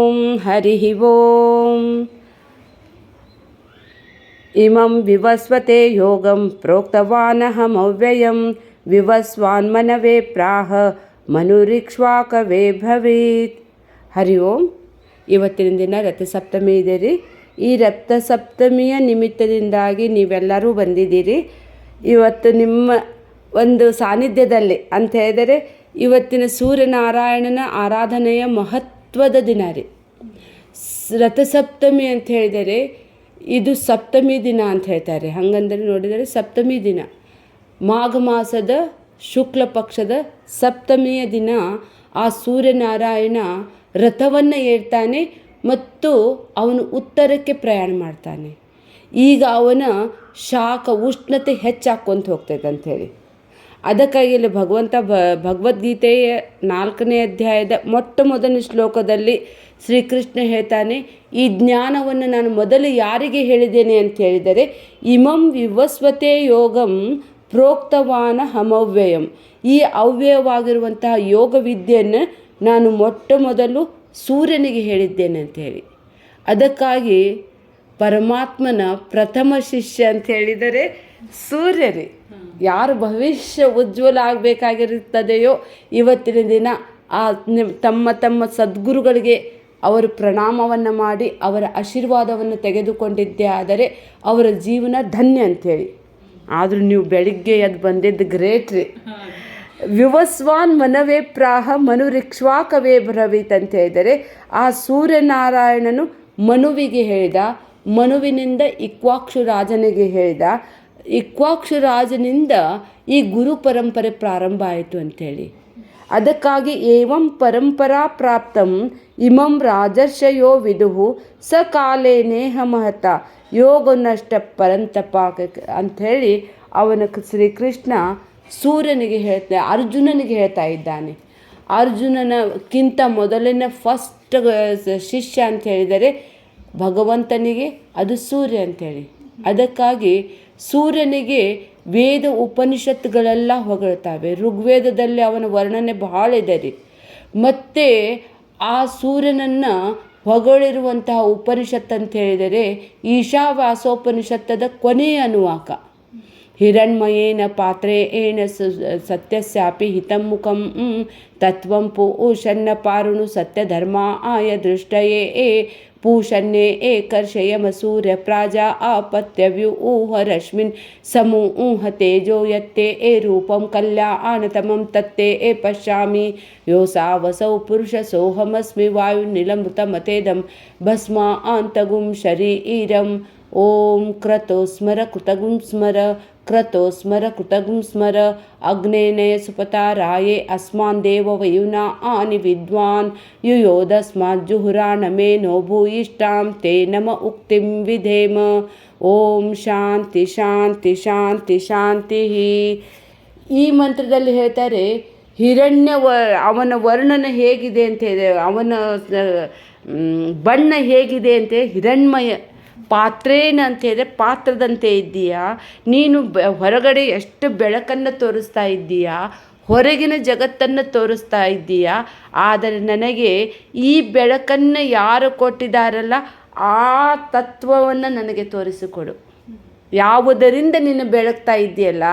ಓಂ ಹರಿ ಓಂ. ಇಮಂ ವಿವಸ್ವತೆ ಯೋಗಂ ಪ್ರೋಕ್ತವಾನಹಮವ್ಯಯಂ ವಿವಸ್ವಾನ್ಮನವೇ ಪ್ರಾಹ ಮನುರಿಕ್ಷ್ವಾಕವೇ ಭವೇತ್. ಹರಿ ಓಂ. ಇವತ್ತಿನ ದಿನ ರಥಸಪ್ತಮಿ ಇದೆ ರೀ. ಈ ರಥಸಪ್ತಮಿಯ ನಿಮಿತ್ತದಿಂದಾಗಿ ನೀವೆಲ್ಲರೂ ಬಂದಿದ್ದೀರಿ. ಇವತ್ತು ನಿಮ್ಮ ಒಂದು ಸಾನ್ನಿಧ್ಯದಲ್ಲಿ ಅಂತ ಹೇಳಿದರೆ ಇವತ್ತಿನ ಸೂರ್ಯನಾರಾಯಣನ ಆರಾಧನೆಯ ಮಹತ್ವದ ದಿನ ರೀ. ರಥಸಪ್ತಮಿ ಅಂತ ಹೇಳಿದರೆ ಇದು ಸಪ್ತಮಿ ದಿನ ಅಂತ ಹೇಳ್ತಾರೆ. ಹಾಗಂದರೆ ನೋಡಿದರೆ ಸಪ್ತಮಿ ದಿನ ಮಾಘ ಮಾಸದ ಶುಕ್ಲ ಪಕ್ಷದ ಸಪ್ತಮಿಯ ದಿನ ಆ ಸೂರ್ಯನಾರಾಯಣ ರಥವನ್ನು ಏರ್ತಾನೆ ಮತ್ತು ಅವನು ಉತ್ತರಕ್ಕೆ ಪ್ರಯಾಣ ಮಾಡ್ತಾನೆ. ಈಗ ಅವನ ಶಾಖ ಉಷ್ಣತೆ ಹೆಚ್ಚಾಕ್ಕೊಂತ ಹೋಗ್ತೈತೆ ಅಂಥೇಳಿ ಅದಕ್ಕಾಗಿ ಇಲ್ಲಿ ಭಗವಂತ ಭಗವದ್ಗೀತೆಯ 4ನೇ ಅಧ್ಯಾಯದ ಮೊಟ್ಟ ಮೊದಲನೇ ಶ್ಲೋಕದಲ್ಲಿ ಶ್ರೀಕೃಷ್ಣ ಹೇಳ್ತಾನೆ, ಈ ಜ್ಞಾನವನ್ನು ನಾನು ಮೊದಲು ಯಾರಿಗೆ ಹೇಳಿದ್ದೇನೆ ಅಂತ ಹೇಳಿದರೆ ಇಮಂ ವಿವಸ್ವತೆ ಯೋಗಂ ಪ್ರೋಕ್ತವಾನ ಹಮವ್ಯಯಂ. ಈ ಅವ್ಯಯವಾಗಿರುವಂತಹ ಯೋಗ ವಿದ್ಯೆಯನ್ನು ನಾನು ಮೊಟ್ಟ ಮೊದಲು ಸೂರ್ಯನಿಗೆ ಹೇಳಿದ್ದೇನೆ ಅಂಥೇಳಿ. ಅದಕ್ಕಾಗಿ ಪರಮಾತ್ಮನ ಪ್ರಥಮ ಶಿಷ್ಯ ಅಂತ ಹೇಳಿದರೆ ಸೂರ್ಯರೇ. ಯಾರು ಭವಿಷ್ಯ ಉಜ್ವಲ ಆಗಬೇಕಾಗಿರುತ್ತದೆಯೋ ಇವತ್ತಿನ ದಿನ ಆ ತಮ್ಮ ತಮ್ಮ ಸದ್ಗುರುಗಳಿಗೆ ಅವರು ಪ್ರಣಾಮವನ್ನು ಮಾಡಿ ಅವರ ಆಶೀರ್ವಾದವನ್ನು ತೆಗೆದುಕೊಂಡಿದ್ದೇ ಆದರೆ ಅವರ ಜೀವನ ಧನ್ಯ ಅಂಥೇಳಿ. ಆದರೂ ನೀವು ಬೆಳಿಗ್ಗೆ ಎದ್ದು ಬಂದಿದ್ದು ಗ್ರೇಟ್ ರೀ. ವಿವಸ್ವಾನ್ ಮನವೇ ಪ್ರಾಹ ಮನುರಿಕ್ಷ್ವಾಕವೇ ಭರವೀತ್ ಅಂತ ಹೇಳಿದರೆ ಆ ಸೂರ್ಯನಾರಾಯಣನು ಮನುವಿಗೆ ಹೇಳಿದ, ಮನುವಿನಿಂದ ಇಕ್ವಾಕ್ಷು ರಾಜನಿಗೆ ಹೇಳಿದ, ಇಕ್ವಾಕ್ಷು ರಾಜನಿಂದ ಈ ಗುರು ಪರಂಪರೆ ಪ್ರಾರಂಭ ಆಯಿತು ಅಂಥೇಳಿ. ಅದಕ್ಕಾಗಿ ಏವಂ ಪರಂಪರಾ ಪ್ರಾಪ್ತಂ ಇಮಂ ರಾಜರ್ಷಯೋ ವಿದುಹು ಸಕಾಲೇ ನೇಹ ಮಹತ ಯೋಗ ನಷ್ಟ ಪರಂತಪ ಅಂಥೇಳಿ ಅವನ ಶ್ರೀಕೃಷ್ಣ ಸೂರ್ಯನಿಗೆ ಹೇಳ್ತಾ ಅರ್ಜುನನಿಗೆ ಹೇಳ್ತಾ ಇದ್ದಾನೆ. ಅರ್ಜುನನಕ್ಕಿಂತ ಮೊದಲಿನ ಫಸ್ಟ್ ಶಿಷ್ಯ ಅಂತ ಹೇಳಿದರೆ ಭಗವಂತನಿಗೆ ಅದು ಸೂರ್ಯ ಅಂಥೇಳಿ. ಅದಕ್ಕಾಗಿ ಸೂರ್ಯನಿಗೆ ವೇದ ಉಪನಿಷತ್ತುಗಳೆಲ್ಲ ಹೊಗಳ್ತಾವೆ. ಋಗ್ವೇದದಲ್ಲಿ ಅವನ ವರ್ಣನೆ ಬಹಳ ಇದೆ ರೀ. ಮತ್ತು ಆ ಸೂರ್ಯನನ್ನು ಹೊಗಳಿರುವಂತಹ ಉಪನಿಷತ್ತು ಅಂತ ಹೇಳಿದರೆ ಈಶಾವಾಸೋಪನಿಷತ್ತದ ಕೊನೆಯ ಅನುವಾಕ. ಹಿರಣ್ಮಯೇನ ಪಾತ್ರೇಣ ಸತ್ಯಸ್ಯಾಪಿ ಹಿತಮುಖಂ ತತ್ವಂ ಪೂಷನ್ನ ಪಾರುಣು ಸತ್ಯಧರ್ಮ ಆಯ ದೃಷ್ಟಯೇ ಪೂಷನ್ಯೇ ಏಕರ್ಷಯಮ ಸೂರ್ಯ ಪ್ರಾಜಾ ಆಪತ್ಯವ್ಯೂಹ ರಶ್ಮಿನ್ ಸಮೂಹ ತೇಜೋ ಯತ್ತೆ ಏ ರೂಪಂ ಕಲ್ಯಾಣತಮಂ ತತ್ತೇ ಏ ಪಶ್ಯಾಮಿ ಯೋಸಾವಸೌ ಪುರುಷ ಸೋಹಮಸ್ಮಿ ವಾಯುನಿಲಮೃತಮತೇದಂ ಭಸ್ಮ ಅಂತಗುಂ ಶರೀರಂ. ಓಂ ಕ್ರತೋ ಸ್ಮರ ಕೃತಗುಂ ಸ್ಮರ ಕ್ರತೋ ಸ್ಮರ ಕೃತಗುಂ ಸ್ಮರ ಅಗ್ನೇನಯ ಸುಪತಾರಾಯೇ ಅಸ್ಮಾನ್ ದೇವ ವಯುನಾ ಆನಿ ವಿದ್ವಾನ್ ಯುಯೋಧಸ್ಮಾಜ್ಜುಹುರಾಣಮೇ ನೋ ಭೂಯಿಷ್ಟಾಂ ತೇ ನಮ ಉಕ್ತಿಂ ವಿಧೇಮ. ಓಂ ಶಾಂತಿ ಶಾಂತಿ ಶಾಂತಿ ಶಾಂತಿ. ಈ ಮಂತ್ರದಲ್ಲಿ ಹೇಳ್ತಾರೆ ಅವನ ವರ್ಣನೆ ಹೇಗಿದೆ ಅಂತ ಹೇಳಿದೆ, ಅವನ ಬಣ್ಣ ಹೇಗಿದೆ ಅಂತ ಹಿರಣ್ಮಯ ಪಾತ್ರೇನ ಅಂತ ಹೇಳಿದ್ರೆ ಪಾತ್ರದಂತೆ ಇದ್ದೀಯಾ ನೀನು. ಹೊರಗಡೆ ಎಷ್ಟು ಬೆಳಕನ್ನು ತೋರಿಸ್ತಾ ಇದ್ದೀಯಾ, ಹೊರಗಿನ ಜಗತ್ತನ್ನು ತೋರಿಸ್ತಾ ಇದ್ದೀಯಾ. ಆದರೆ ನನಗೆ ಈ ಬೆಳಕನ್ನು ಯಾರು ಕೊಟ್ಟಿದ್ದಾರಲ್ಲ ಆ ತತ್ವವನ್ನು ನನಗೆ ತೋರಿಸಿಕೊಡು. ಯಾವುದರಿಂದ ನೀನು ಬೆಳಗ್ತಾ ಇದೆಯಲ್ಲ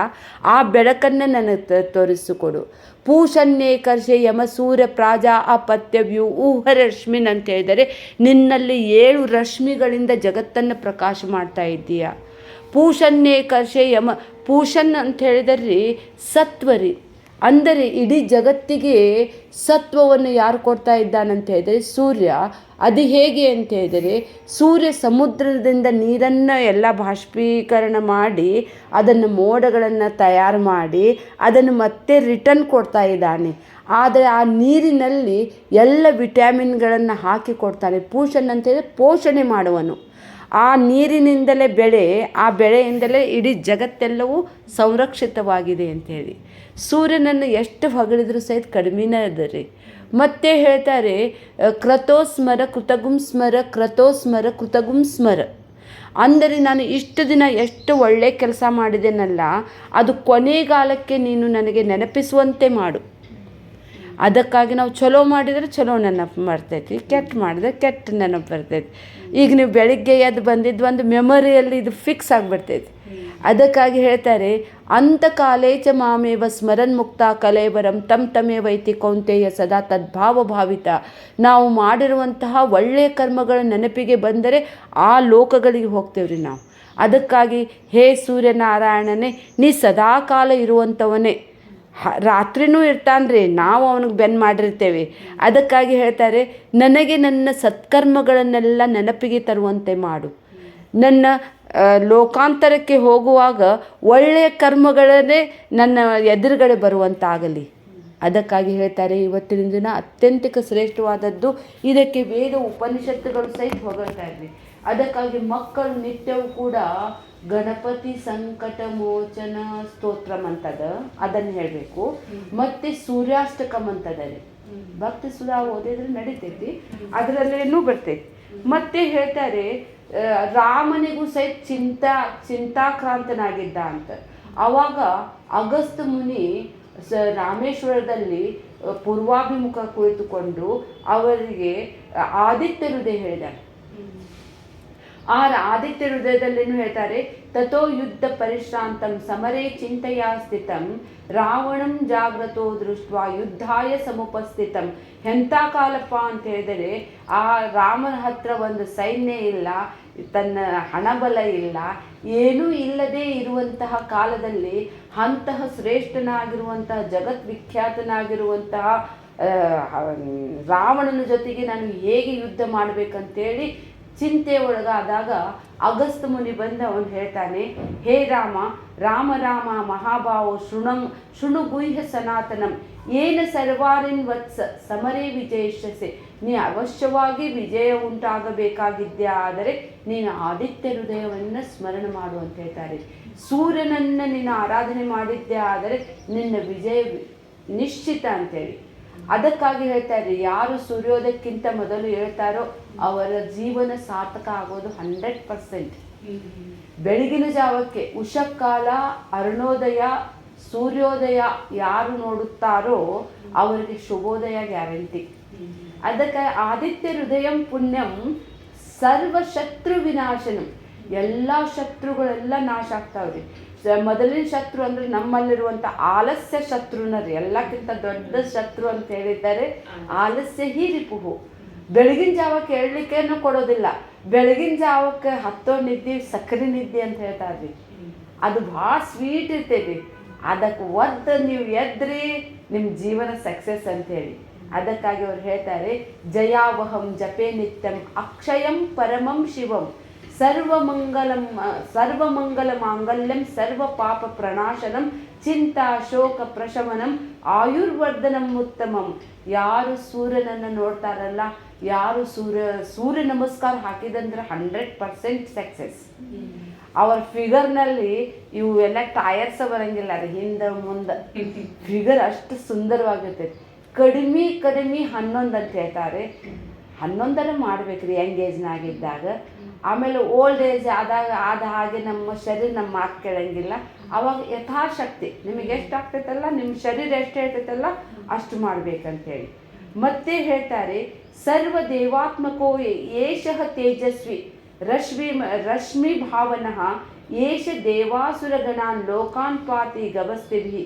ಆ ಬೆಳಕನ್ನು ನನಗೆ ತೋರಿಸಿಕೊಡು. ಪೂಷನ್ಯೇಕರ್ಷೆ ಯಮ ಸೂರ್ಯ ಪ್ರಾಜಾ ಅಪತ್ಯವ್ಯೂಹ ರಶ್ಮಿನ್ ಅಂತ ಹೇಳಿದರೆ ನಿನ್ನಲ್ಲಿ 7 ರಶ್ಮಿಗಳಿಂದ ಜಗತ್ತನ್ನು ಪ್ರಕಾಶ ಮಾಡ್ತಾ ಇದ್ದೀಯ. ಪೂಷನ್ಯೇಕರ್ಷೆ ಯಮ ಪೂಷನ್ ಅಂತ ಹೇಳಿದರೆ ಸತ್ವರಿ. ಅಂದರೆ ಇಡೀ ಜಗತ್ತಿಗೆ ಸತ್ವವನ್ನು ಯಾರು ಕೊಡ್ತಾ ಇದ್ದಾನಂತ ಹೇಳಿದರೆ ಸೂರ್ಯ. ಅದು ಹೇಗೆ ಅಂತ ಹೇಳಿದರೆ ಸೂರ್ಯ ಸಮುದ್ರದಿಂದ ನೀರನ್ನು ಎಲ್ಲ ಬಾಷ್ಪೀಕರಣ ಮಾಡಿ ಅದನ್ನು ಮೋಡಗಳನ್ನು ತಯಾರು ಮಾಡಿ ಅದನ್ನು ಮತ್ತೆ ರಿಟರ್ನ್ ಕೊಡ್ತಾ ಇದ್ದಾನೆ. ಆದರೆ ಆ ನೀರಿನಲ್ಲಿ ಎಲ್ಲ ವಿಟಮಿನ್ಗಳನ್ನು ಹಾಕಿ ಕೊಡ್ತಾನೆ. ಪೂಷನ್ ಅಂತ ಹೇಳಿದರೆ ಪೋಷಣೆ ಮಾಡುವನು. ಆ ನೀರಿನಿಂದಲೇ ಬೆಳೆ, ಆ ಬೆಳೆಯಿಂದಲೇ ಇಡೀ ಜಗತ್ತೆಲ್ಲವೂ ಸಂರಕ್ಷಿತವಾಗಿದೆ ಅಂಥೇಳಿ. ಸೂರ್ಯನನ್ನು ಎಷ್ಟು ಹೊಗಳಿದ್ರೂ ಸಹಿತ ಕಡಿಮೆನೇ ಅದ ರೀ. ಮತ್ತೆ ಹೇಳ್ತಾರೆ ಕ್ರತೋ ಸ್ಮರ ಕೃತಗುಂ ಸ್ಮರ ಕ್ರತೋ ಸ್ಮರ ಕೃತಗುಂ ಸ್ಮರ. ಅಂದರೆ ನಾನು ಇಷ್ಟು ದಿನ ಎಷ್ಟು ಒಳ್ಳೆ ಕೆಲಸ ಮಾಡಿದೆನಲ್ಲ ಅದು ಕೊನೆಗಾಲಕ್ಕೆ ನೀನು ನನಗೆ ನೆನಪಿಸುವಂತೆ ಮಾಡು. ಅದಕ್ಕಾಗಿ ನಾವು ಚಲೋ ಮಾಡಿದರೆ ಚಲೋ ನೆನಪು ಬರ್ತೈತಿ, ಕೆಟ್ಟ ಮಾಡಿದ್ರೆ ಕೆಟ್ಟ ನೆನಪು ಬರ್ತೈತಿ. ಈಗ ನೀವು ಬೆಳಿಗ್ಗೆ ಎದ್ದು ಬಂದಿದ್ದು ಒಂದು ಮೆಮೊರಿಯಲ್ಲಿ ಇದು ಫಿಕ್ಸ್ ಆಗಿಬಿಡ್ತೈತಿ. ಅದಕ್ಕಾಗಿ ಹೇಳ್ತಾರೆ, ಅಂತಕಾಲೇಚ ಮಾಮೇವ ಸ್ಮರನ್ ಮುಕ್ತ ಕಲೇವರಂ ತಮ್ ತಮೇವೈತಿ ಕೌಂತೆಯ ಸದಾ ತದ್ಭಾವ ಭಾವಿತ. ನಾವು ಮಾಡಿರುವಂತಹ ಒಳ್ಳೆಯ ಕರ್ಮಗಳ ನೆನಪಿಗೆ ಬಂದರೆ ಆ ಲೋಕಗಳಿಗೆ ಹೋಗ್ತೇವ್ರಿ ನಾವು. ಅದಕ್ಕಾಗಿ ಹೇ ಸೂರ್ಯನಾರಾಯಣನೇ, ನೀ ಸದಾಕಾಲ ಇರುವಂಥವನೇ. ರಾತ್ರಿನೂ ಇರ್ತಾನ್ರಿ, ನಾವು ಅವನಿಗೆ ಬೆನ್ನು ಮಾಡಿರ್ತೇವೆ. ಅದಕ್ಕಾಗಿ ಹೇಳ್ತಾರೆ, ನನಗೆ ನನ್ನ ಸತ್ಕರ್ಮಗಳನ್ನೆಲ್ಲ ನೆನಪಿಗೆ ತರುವಂತೆ ಮಾಡು. ನನ್ನ ಲೋಕಾಂತರಕ್ಕೆ ಹೋಗುವಾಗ ಒಳ್ಳೆಯ ಕರ್ಮಗಳನ್ನೇ ನನ್ನ ಎದುರುಗಡೆ ಬರುವಂತಾಗಲಿ. ಅದಕ್ಕಾಗಿ ಹೇಳ್ತಾರೆ, ಇವತ್ತಿನ ದಿನ ಅತ್ಯಂತಿಕ ಶ್ರೇಷ್ಠವಾದದ್ದು. ಇದಕ್ಕೆ ವೇದ ಉಪನಿಷತ್ತುಗಳು ಸಹಿತ ಹೊಗಳ್ತಾ ಇದ್ವಿ. ಅದಕ್ಕಾಗಿ ಮಕ್ಕಳು ನಿತ್ಯವೂ ಕೂಡ ಗಣಪತಿ ಸಂಕಟ ಮೋಚನ ಸ್ತೋತ್ರಂ ಅಂತದ, ಅದನ್ನು ಹೇಳಬೇಕು. ಮತ್ತು ಸೂರ್ಯಾಷ್ಟಕಂ ಅಂತದ ರೀ, ಭಕ್ತಿ ಸುಧಾ ಓದಿದ್ರೆ ನಡೀತೈತಿ, ಅದರಲ್ಲೇನೂ ಬರ್ತೈತಿ. ಮತ್ತೆ ಹೇಳ್ತಾರೆ, ರಾಮನಿಗೂ ಸಹಿತ ಚಿಂತಾಕ್ರಾಂತನಾಗಿದ್ದ ಅಂತ. ಆವಾಗ ಅಗಸ್ತ್ಯ ಮುನಿ ರಾಮೇಶ್ವರದಲ್ಲಿ ಪೂರ್ವಾಭಿಮುಖ ಕುಳಿತುಕೊಂಡು ಅವರಿಗೆ ಆದಿತ್ಯ ಹೃದಯ ಹೇಳಿದ್ದಾರೆ. ಆ ಆದಿತ್ಯ ಹೃದಯದಲ್ಲೇನು ಹೇಳ್ತಾರೆ, ತಥೋ ಯುದ್ಧ ಪರಿಶ್ರಾಂತಂ ಸಮರೇ ಚಿಂತೆಯ ಸ್ಥಿತಂ ರಾವಣಂ ಜಾಗ್ರತೋ ದೃಷ್ಟ ಯುದ್ಧಾಯ ಸಮುಪಸ್ಥಿತಂ. ಎಂಥ ಕಾಲಪ್ಪ ಅಂತ ಹೇಳಿದರೆ, ಆ ರಾಮನ ಹತ್ರ ಒಂದು ಸೈನ್ಯ ಇಲ್ಲ, ತನ್ನ ಹಣಬಲ ಇಲ್ಲ, ಏನೂ ಇಲ್ಲದೆ ಇರುವಂತಹ ಕಾಲದಲ್ಲಿ ಅಂತಹ ಶ್ರೇಷ್ಠನಾಗಿರುವಂತಹ ಜಗದ್ವಿಖ್ಯಾತನಾಗಿರುವಂತಹ ರಾವಣನ ಜೊತೆಗೆ ನಾನು ಹೇಗೆ ಯುದ್ಧ ಮಾಡಬೇಕಂತೇಳಿ ಚಿಂತೆ ಒಳಗಾದಾಗ ಅಗಸ್ತ್ಯ ಮುನಿ ಬಂದ ಅವನು ಹೇಳ್ತಾನೆ, ಹೇ ರಾಮ ರಾಮ ರಾಮ ಮಹಾಭಾವೋ ಶೃಣು ಗುಹ್ಯ ಸನಾತನಂ ಏನ ಸರ್ವಾರಿನ್ ವತ್ಸ ಸಮರೇ ವಿಜಯಿಷ್ಯಸೆ. ನೀ ಅವಶ್ಯವಾಗಿ ವಿಜಯ ಉಂಟಾಗಬೇಕಾಗಿದ್ದೇ ಆದರೆ ನೀನು ಆದಿತ್ಯ ಹೃದಯವನ್ನು ಸ್ಮರಣೆ ಮಾಡು ಅಂತ ಹೇಳ್ತಾರೆ. ಸೂರ್ಯನನ್ನು ನೀನು ಆರಾಧನೆ ಮಾಡಿದ್ದೇ ಆದರೆ ನಿನ್ನ ವಿಜಯ ನಿಶ್ಚಿತ ಅಂತೇಳಿ. ಅದಕ್ಕಾಗಿ ಹೇಳ್ತಾರೆ, ಯಾರು ಸೂರ್ಯೋದಯಕ್ಕಿಂತ ಮೊದಲು ಹೇಳ್ತಾರೋ ಅವರ ಜೀವನ ಸಾರ್ಥಕ ಆಗೋದು 100%. ಬೆಳಗಿನ ಜಾವಕ್ಕೆ ಉಷಕಾಲ, ಅರುಣೋದಯ, ಸೂರ್ಯೋದಯ ಯಾರು ನೋಡುತ್ತಾರೋ ಅವರಿಗೆ ಶುಭೋದಯ ಗ್ಯಾರಂಟಿ. ಅದಕ್ಕೆ ಆದಿತ್ಯ ಹೃದಯಂ ಪುಣ್ಯಂ ಸರ್ವಶತ್ರು ವಿನಾಶನಂ. ಎಲ್ಲ ಶತ್ರುಗಳೆಲ್ಲ ನಾಶ ಆಗ್ತಾವ್ರಿ. ಮೊದಲಿನ ಶತ್ರು ಅಂದರೆ ನಮ್ಮಲ್ಲಿರುವಂಥ ಆಲಸ್ಯ ಶತ್ರುನ ರೀ, ಎಲ್ಲಕ್ಕಿಂತ ದೊಡ್ಡ ಶತ್ರು ಅಂತ ಹೇಳಿದ್ದಾರೆ ಆಲಸ್ಯ ಹೀ ರಿಪುಹು. ಬೆಳಗಿನ ಜಾವಕ್ಕೆ ಹೇಳಲಿಕ್ಕೇನು ಕೊಡೋದಿಲ್ಲ, ಬೆಳಗಿನ ಜಾವಕ್ಕೆ ಹತ್ತೋ ನಿದ್ದೆ ಸಕ್ಕರೆ ನಿದ್ದೆ ಅಂತ ಹೇಳ್ತಾರ್ರಿ. ಅದು ಭಾಳ ಸ್ವೀಟ್ ಇರ್ತೈತಿ. ಅದಕ್ಕೆ ಒದ್ದು ನೀವು ಎದ್ರಿ ನಿಮ್ಮ ಜೀವನ ಸಕ್ಸಸ್ ಅಂತೇಳಿ. ಅದಕ್ಕಾಗಿ ಅವ್ರು ಹೇಳ್ತಾರೆ, ಜಯಾವಹಂ ಜಪೇ ನಿತ್ಯಂ ಅಕ್ಷಯಂ ಪರಮಂ ಶಿವಂ ಸರ್ವಮಂಗಲ ಮಾಂಗಲ್ಯಂ ಸರ್ವ ಪಾಪ ಪ್ರಣಾಶನಂ ಚಿಂತಾ ಶೋಕ ಪ್ರಶಮನಂ ಆಯುರ್ವರ್ಧನಂ ಉತ್ತಮಂ. ಯಾರು ಸೂರ್ಯನನ್ನು ನೋಡ್ತಾರಲ್ಲ, ಯಾರು ಸೂರ್ಯ ನಮಸ್ಕಾರ ಹಾಕಿದಂದ್ರೆ 100% ಸಕ್ಸಸ್. ಅವ್ರ ಫಿಗರ್ನಲ್ಲಿ ಇವು ಎಲ್ಲ ಟಯರ್ಸ ಬರಂಗಿಲ್ಲ ರೀ, ಹಿಂದೆ ಮುಂದೆ ಫಿಗರ್ ಅಷ್ಟು ಸುಂದರವಾಗಿರ್ತೈತಿ. ಕಡಿಮೆ 11 ಅಂತ ಹೇಳ್ತಾರೆ. 11 ಮಾಡ್ಬೇಕ್ರಿ ಎಂಗೇಜ್ನಾಗಿದ್ದಾಗ. ಆಮೇಲೆ ಓಲ್ಡ್ ಏಜ್ ಆದ ಹಾಗೆ ನಮ್ಮ ಶರೀರ ನಮ್ಮ ಮಾತು ಕೇಳಂಗಿಲ್ಲ. ಅವಾಗ ಯಥಾಶಕ್ತಿ ನಿಮಗೆ ಎಷ್ಟು ಆಗ್ತೈತಲ್ಲ, ನಿಮ್ಮ ಶರೀರ ಎಷ್ಟು ಹೇಳ್ತೈತಲ್ಲ ಅಷ್ಟು ಮಾಡ್ಬೇಕಂತೇಳಿ. ಮತ್ತೆ ಹೇಳ್ತಾರೆ, ಸರ್ವ ದೇವಾತ್ಮಕೋ ಏಷಃ ತೇಜಸ್ವಿ ರಶ್ಮಿ ಭಾವನಃ ಏಷ ದೇವಾಸುರಗಣಾನ್ ಲೋಕಾನ್ ಪಾತಿ ಗವಸ್ತಿಭಿ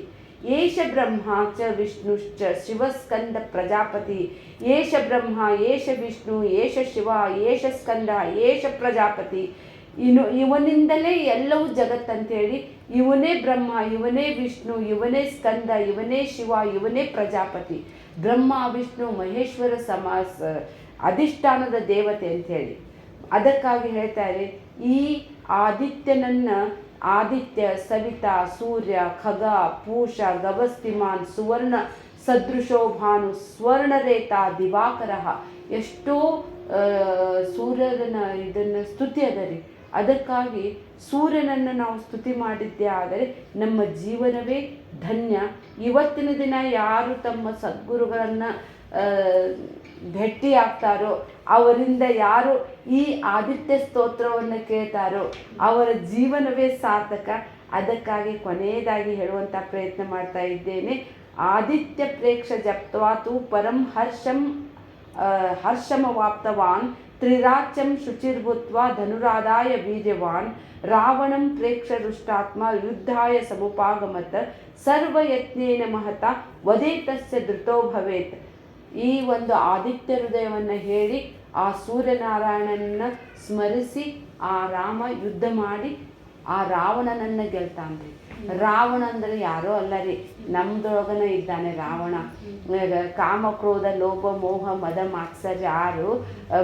ಏಷ ಬ್ರಹ್ಮ ಚ ವಿಷ್ಣುಶ್ಚ ಶಿವಸ್ಕಂದ ಪ್ರಜಾಪತಿ. ಏಷ ಬ್ರಹ್ಮ ಏಷ ವಿಷ್ಣು ಏಷ ಶಿವ ಏಷ ಸ್ಕಂದ ಏಷ ಪ್ರಜಾಪತಿ. ಇವನಿಂದಲೇ ಎಲ್ಲವೂ ಜಗತ್ತಂತೇಳಿ, ಇವನೇ ಬ್ರಹ್ಮ, ಇವನೇ ವಿಷ್ಣು, ಇವನೇ ಸ್ಕಂದ, ಇವನೇ ಶಿವ, ಇವನೇ ಪ್ರಜಾಪತಿ. ಬ್ರಹ್ಮ ವಿಷ್ಣು ಮಹೇಶ್ವರ ಅಧಿಷ್ಠಾನದ ದೇವತೆ ಅಂಥೇಳಿ. ಅದಕ್ಕಾಗಿ ಹೇಳ್ತಾರೆ, ಈ ಆದಿತ್ಯ ಸವಿತಾ ಸೂರ್ಯ ಖಗ ಪೂಷ ಗವಸ್ತಿಮಾನ್ ಸುವರ್ಣ ಸದೃಶೋ ಭಾನು ಸ್ವರ್ಣರೇತ ದಿವಾಕರ. ಎಷ್ಟೋ ಸೂರ್ಯನ ಇದನ್ನು ಸ್ತುತಿ ಅದ ರೀ. ಅದಕ್ಕಾಗಿ ಸೂರ್ಯನನ್ನು ನಾವು ಸ್ತುತಿ ಮಾಡಿದ್ದೇ ಆದರೆ ನಮ್ಮ ಜೀವನವೇ ಧನ್ಯ. ಇವತ್ತಿನ ದಿನ ಯಾರು ತಮ್ಮ ಸದ್ಗುರುಗಳನ್ನು ಭೇಟಿ ಆಗ್ತಾರೋ, ಅವರಿಂದ ಯಾರು ಈ ಆದಿತ್ಯ ಸ್ತೋತ್ರವನ್ನು ಕೇಳ್ತಾರೋ ಅವರ ಜೀವನವೇ ಸಾರ್ಥಕ. ಅದಕ್ಕಾಗಿ ಕೊನೆಯದಾಗಿ ಹೇಳುವಂಥ ಪ್ರಯತ್ನ ಮಾಡ್ತಾ ಇದ್ದೇನೆ. ಆದಿತ್ಯ ಪ್ರೇಕ್ಷ ಜಪ್ತ್ವಾ ತು ಪರಂ ಹರ್ಷಮವಾಪ್ತವಾನ್ ತ್ರಿರಾಚ್ಯಂ ಶುಚಿರ್ಭೂತ್ವಾ ಧನುರಾದಾಯ ವೀರ್ಯವಾನ್ ರಾವಣಂ ಪ್ರೇಕ್ಷ ರುಷ್ಟಾತ್ಮ ಯುದ್ಧಾಯ ಸಮುಪಾಗಮತ ಸರ್ವಯತ್ನೇನ ಮಹತ ವದೇತಸ್ಯ ಧೃತೋ ಭವೇತ್. ಈ ಒಂದು ಆದಿತ್ಯ ಹೃದಯವನ್ನು ಹೇಳಿ ಆ ಸೂರ್ಯನಾರಾಯಣನ ಸ್ಮರಿಸಿ ಆ ರಾಮ ಯುದ್ಧ ಮಾಡಿ ಆ ರಾವಣನನ್ನು ಗೆಲ್ತಾನ್ರಿ. ರಾವಣ ಅಂದರೆ ಯಾರೋ ಅಲ್ಲ ರೀ, ನಮ್ದೊಳಗನ ಇದ್ದಾನೆ ರಾವಣ. ಕಾಮ ಕ್ರೋಧ ಲೋಭ ಮೋಹ ಮದ ಮಾತ್ಸರ್ಯ 6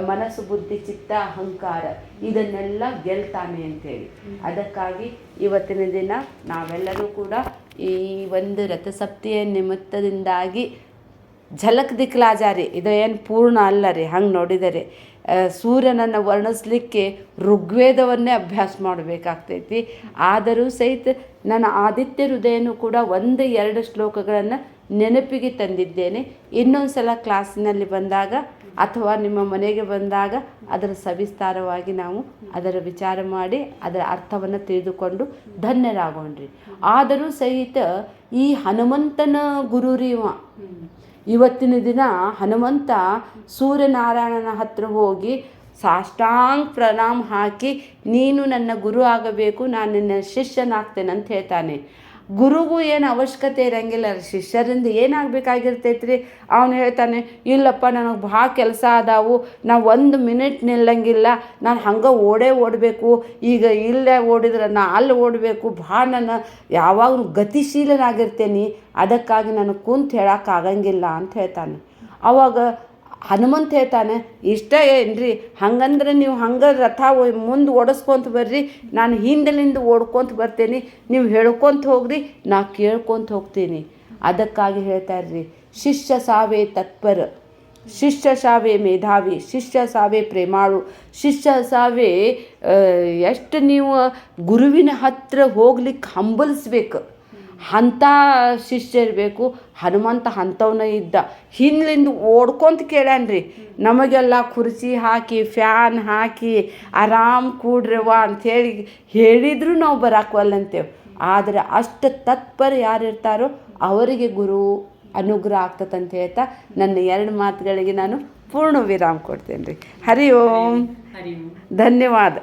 ಮನಸ್ಸು ಬುದ್ಧಿ ಚಿತ್ತ ಅಹಂಕಾರ ಇದನ್ನೆಲ್ಲ ಗೆಲ್ತಾನೆ ಅಂತೇಳಿ. ಅದಕ್ಕಾಗಿ ಇವತ್ತಿನ ದಿನ ನಾವೆಲ್ಲರೂ ಕೂಡ ಈ ಒಂದು ರಥಸಪ್ತಿಯ ನಿಮಿತ್ತದಿಂದಾಗಿ ಝಲಕ್ ದಿಕ್ಲಾಜಾರಿ ಇದು ಏನು ಪೂರ್ಣ ಅಲ್ಲ ರೀ. ಹಂಗೆ ನೋಡಿದರೆ ಸೂರ್ಯನನ್ನು ವರ್ಣಿಸ್ಲಿಕ್ಕೆ ಋಗ್ವೇದವನ್ನೇ ಅಭ್ಯಾಸ ಮಾಡಬೇಕಾಗ್ತೈತಿ. ಆದರೂ ಸಹಿತ ನನ್ನ ಆದಿತ್ಯ ಹೃದಯನೂ ಕೂಡ 1-2 ಶ್ಲೋಕಗಳನ್ನು ನೆನಪಿಗೆ ತಂದಿದ್ದೇನೆ. ಇನ್ನೊಂದು ಸಲ ಕ್ಲಾಸಿನಲ್ಲಿ ಬಂದಾಗ ಅಥವಾ ನಿಮ್ಮ ಮನೆಗೆ ಬಂದಾಗ ಅದರ ಸವಿಸ್ತಾರವಾಗಿ ನಾವು ಅದರ ವಿಚಾರ ಮಾಡಿ ಅದರ ಅರ್ಥವನ್ನು ತಿಳಿದುಕೊಂಡು ಧನ್ಯರಾಗೋಣ್ರಿ. ಆದರೂ ಸಹಿತ ಈ ಹನುಮಂತನ ಗುರುರಿವ ಇವತ್ತಿನ ದಿನ ಹನುಮಂತ ಸೂರ್ಯನಾರಾಯಣನ ಹತ್ರ ಹೋಗಿ ಸಾಷ್ಟಾಂಗ ಪ್ರಣಾಮ ಹಾಕಿ ನೀನು ನನ್ನ ಗುರು ಆಗಬೇಕು, ನಾನು ನಿನ್ನ ಶಿಷ್ಯನಾಗ್ತೇನೆ ಅಂತ ಹೇಳ್ತಾನೆ. ಗುರುಗೂ ಏನು ಅವಶ್ಯಕತೆ ಇರೋಂಗಿಲ್ಲ, ಶಿಷ್ಯರಿಂದ ಏನಾಗಬೇಕಾಗಿರ್ತೈತ್ರಿ. ಅವನು ಹೇಳ್ತಾನೆ, ಇಲ್ಲಪ್ಪ ನನಗೆ ಭಾಳ ಕೆಲಸ ಅದಾವು, ನಾವು 1 ಮಿನಿಟ್ ನಿಲ್ಲಂಗಿಲ್ಲ, ನಾನು ಹಂಗೆ ಓಡಬೇಕು, ಈಗ ಇಲ್ಲೇ ಓಡಿದ್ರೆ ನಾ ಅಲ್ಲಿ ಓಡಬೇಕು, ಭಾಳ ನಾನು ಯಾವಾಗಲೂ ಗತಿಶೀಲನಾಗಿರ್ತೇನೆ, ಅದಕ್ಕಾಗಿ ನನಗೆ ಕುಂತು ಹೇಳೋಕ್ಕಾಗಂಗಿಲ್ಲ ಅಂತ ಹೇಳ್ತಾನೆ. ಆವಾಗ ಹನುಮಂತ ಹೇಳ್ತಾನೆ, ಇಷ್ಟ ಏನ್ರಿ, ಹಂಗಂದ್ರೆ ನೀವು ಹಂಗೆ ರಥ ಮುಂದೆ ಓಡಿಸ್ಕೊಂತ ಬರ್ರಿ, ನಾನು ಹಿಂದಲಿಂದ ಓಡ್ಕೊತ ಬರ್ತೇನೆ, ನೀವು ಹೇಳ್ಕೊತ ಹೋಗ್ರಿ, ನಾ ಕೇಳ್ಕೊತ ಹೋಗ್ತೀನಿ. ಅದಕ್ಕಾಗಿ ಹೇಳ್ತಾರ್ರಿ, ಶಿಷ್ಯ ಸಾವೇ ತತ್ಪರ, ಶಿಷ್ಯ ಸಾವೇ ಮೇಧಾವಿ, ಶಿಷ್ಯ ಸಾವೇ ಪ್ರೇಮಾಳು, ಶಿಷ್ಯ ಸಾವೇ ಎಷ್ಟು ನೀವು ಗುರುವಿನ ಹತ್ರ ಹೋಗ್ಲಿಕ್ಕೆ ಹಂಬಲಿಸ್ಬೇಕು ಅಂಥ ಶಿಷ್ಯ ಇರಬೇಕು. ಹನುಮಂತ ಅಂಥವನ್ನ ಇದ್ದ, ಹಿಂದ್ಲಿಂದ ಓಡ್ಕೊಂತ ಕೇಳ್ಯಾನ್ರಿ, ನಮಗೆಲ್ಲ ಕುರ್ಚಿ ಹಾಕಿ ಫ್ಯಾನ್ ಹಾಕಿ ಆರಾಮ್ ಕೂಡ್ರವ ಅಂಥೇಳಿ ಹೇಳಿದರೂ ನಾವು ಬರಾಕ್ವಲ್ಲಂತೇವೆ. ಆದರೆ ಅಷ್ಟು ತತ್ಪರ ಯಾರಿರ್ತಾರೋ ಅವರಿಗೆ ಗುರು ಅನುಗ್ರಹ ಆಗ್ತದಂತ ಹೇಳ್ತಾ ನನ್ನ 2 ಮಾತುಗಳಿಗೆ ನಾನು ಪೂರ್ಣ ವಿರಾಮ ಕೊಡ್ತೇನೆ ರೀ. ಹರಿ ಓಂ, ಧನ್ಯವಾದ.